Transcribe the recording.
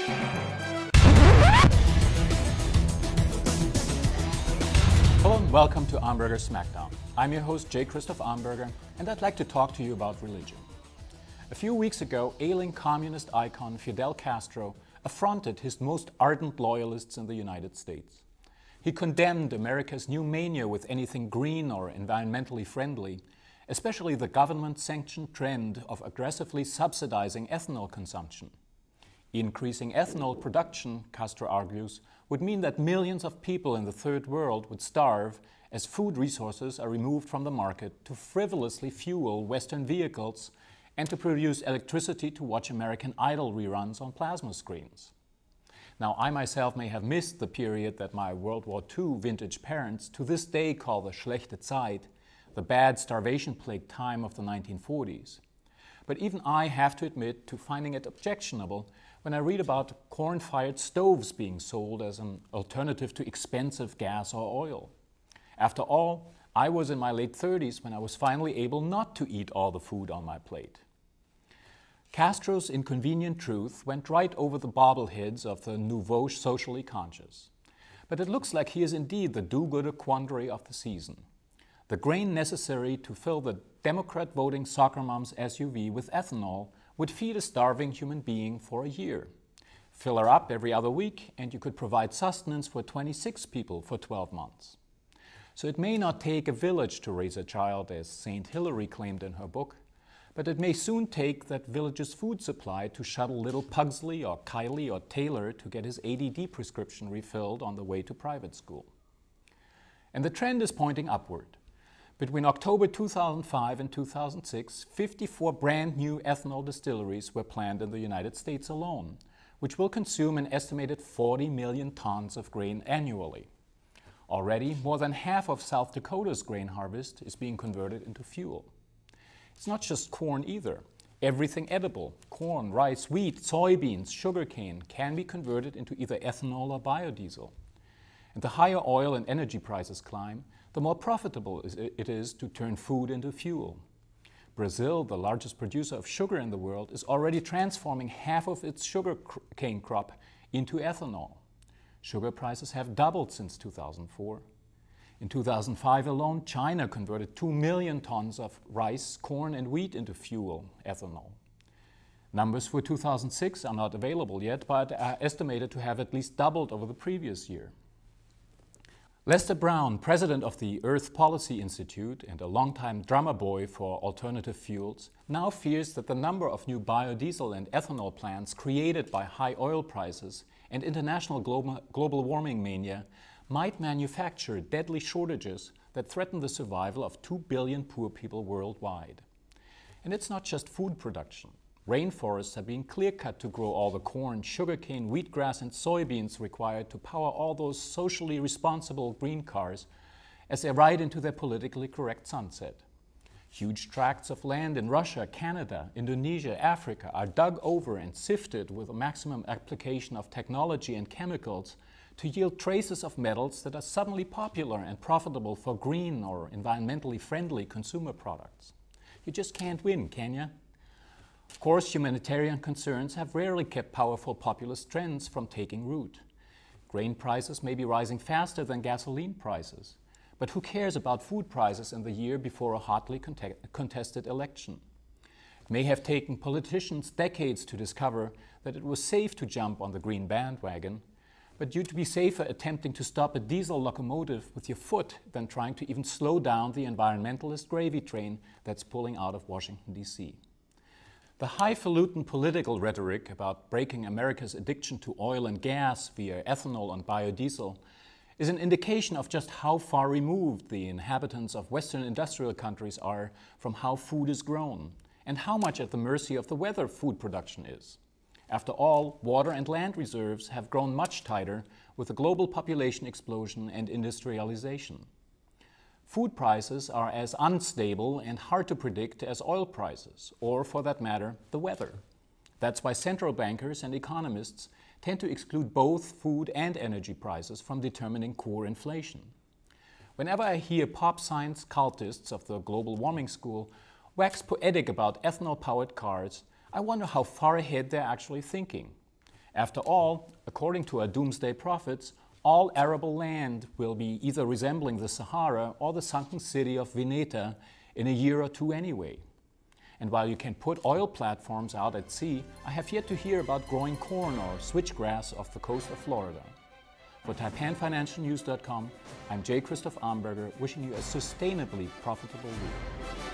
Hello and welcome to Armberger Smackdown. I'm your host J. Christoph Armberger, and I'd like to talk to you about religion. A few weeks ago, ailing communist icon Fidel Castro affronted his most ardent loyalists in the United States. He condemned America's new mania with anything green or environmentally friendly, especially the government-sanctioned trend of aggressively subsidizing ethanol consumption. Increasing ethanol production, Castro argues, would mean that millions of people in the third world would starve as food resources are removed from the market to frivolously fuel Western vehicles and to produce electricity to watch American Idol reruns on plasma screens. Now, I myself may have missed the period that my World War II vintage parents to this day call the schlechte Zeit, the bad starvation-plagued time of the 1940s. But even I have to admit to finding it objectionable when I read about corn-fired stoves being sold as an alternative to expensive gas or oil. After all, I was in my late 30s when I was finally able not to eat all the food on my plate. Castro's inconvenient truth went right over the bobbleheads of the nouveau socially conscious. But it looks like he is indeed the do-gooder quandary of the season. The grain necessary to fill the Democrat-voting soccer mom's SUV with ethanol would feed a starving human being for a year. Fill her up every other week, and you could provide sustenance for 26 people for 12 months. So it may not take a village to raise a child, as St. Hilary claimed in her book, but it may soon take that village's food supply to shuttle little Pugsley or Kylie or Taylor to get his ADD prescription refilled on the way to private school. And the trend is pointing upward. Between October 2005 and 2006, 54 brand new ethanol distilleries were planned in the United States alone, which will consume an estimated 40 million tons of grain annually. Already, more than half of South Dakota's grain harvest is being converted into fuel. It's not just corn either. Everything edible, corn, rice, wheat, soybeans, sugarcane, can be converted into either ethanol or biodiesel. And the higher oil and energy prices climb, the more profitable it is to turn food into fuel. Brazil, the largest producer of sugar in the world, is already transforming half of its sugar cane crop into ethanol. Sugar prices have doubled since 2004. In 2005 alone, China converted 2 million tons of rice, corn, and wheat into fuel, ethanol. Numbers for 2006 are not available yet, but are estimated to have at least doubled over the previous year. Lester Brown, president of the Earth Policy Institute and a longtime drummer boy for alternative fuels, now fears that the number of new biodiesel and ethanol plants created by high oil prices and international global warming mania might manufacture deadly shortages that threaten the survival of 2 billion poor people worldwide. And it's not just food production. Rainforests are being clear-cut to grow all the corn, sugarcane, wheatgrass, and soybeans required to power all those socially responsible green cars as they ride into their politically correct sunset. Huge tracts of land in Russia, Canada, Indonesia, Africa are dug over and sifted with a maximum application of technology and chemicals to yield traces of metals that are suddenly popular and profitable for green or environmentally friendly consumer products. You just can't win, can you? Of course, humanitarian concerns have rarely kept powerful populist trends from taking root. Grain prices may be rising faster than gasoline prices, but who cares about food prices in the year before a hotly contested election? It may have taken politicians decades to discover that it was safe to jump on the green bandwagon, but you'd be safer attempting to stop a diesel locomotive with your foot than trying to even slow down the environmentalist gravy train that's pulling out of Washington, D.C. The highfalutin political rhetoric about breaking America's addiction to oil and gas via ethanol and biodiesel is an indication of just how far removed the inhabitants of Western industrial countries are from how food is grown, and how much at the mercy of the weather food production is. After all, water and land reserves have grown much tighter with the global population explosion and industrialization. Food prices are as unstable and hard to predict as oil prices, or for that matter, the weather. That's why central bankers and economists tend to exclude both food and energy prices from determining core inflation. Whenever I hear pop science cultists of the global warming school wax poetic about ethanol-powered cars, I wonder how far ahead they're actually thinking. After all, according to our doomsday prophets, all arable land will be either resembling the Sahara or the sunken city of Veneta in a year or two anyway. And while you can put oil platforms out at sea, I have yet to hear about growing corn or switchgrass off the coast of Florida. For TaipanFinancialNews.com, I'm J. Christoph Amberger, wishing you a sustainably profitable week.